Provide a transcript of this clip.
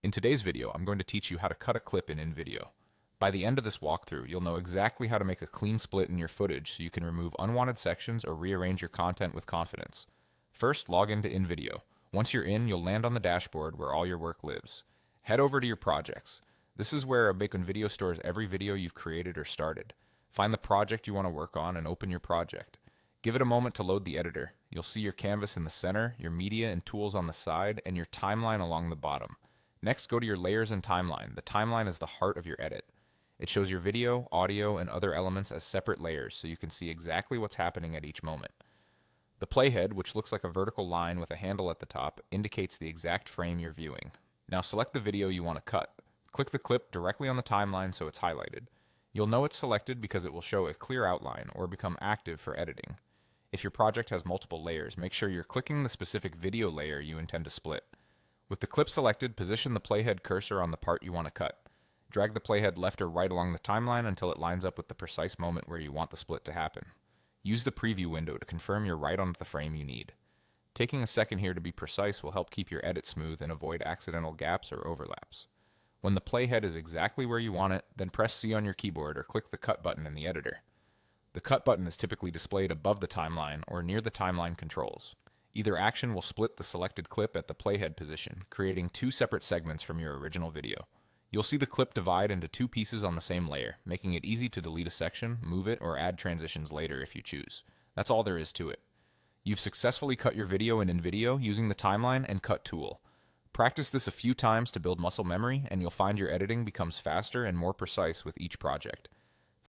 In today's video, I'm going to teach you how to cut a clip in InVideo. By the end of this walkthrough, you'll know exactly how to make a clean split in your footage so you can remove unwanted sections or rearrange your content with confidence. First, log into InVideo. Once you're in, you'll land on the dashboard where all your work lives. Head over to your projects. This is where Make InVideo stores every video you've created or started. Find the project you want to work on and open your project. Give it a moment to load the editor. You'll see your canvas in the center, your media and tools on the side, and your timeline along the bottom. Next, go to your layers and timeline. The timeline is the heart of your edit. It shows your video, audio, and other elements as separate layers so you can see exactly what's happening at each moment. The playhead, which looks like a vertical line with a handle at the top, indicates the exact frame you're viewing. Now select the video you want to cut. Click the clip directly on the timeline so it's highlighted. You'll know it's selected because it will show a clear outline or become active for editing. If your project has multiple layers, make sure you're clicking the specific video layer you intend to split. With the clip selected, position the playhead cursor on the part you want to cut. Drag the playhead left or right along the timeline until it lines up with the precise moment where you want the split to happen. Use the preview window to confirm you're right on the frame you need. Taking a second here to be precise will help keep your edit smooth and avoid accidental gaps or overlaps. When the playhead is exactly where you want it, then press C on your keyboard or click the cut button in the editor. The cut button is typically displayed above the timeline or near the timeline controls. Either action will split the selected clip at the playhead position, creating two separate segments from your original video. You'll see the clip divide into two pieces on the same layer, making it easy to delete a section, move it, or add transitions later if you choose. That's all there is to it. You've successfully cut your video in InVideo using the timeline and cut tool. Practice this a few times to build muscle memory, and you'll find your editing becomes faster and more precise with each project.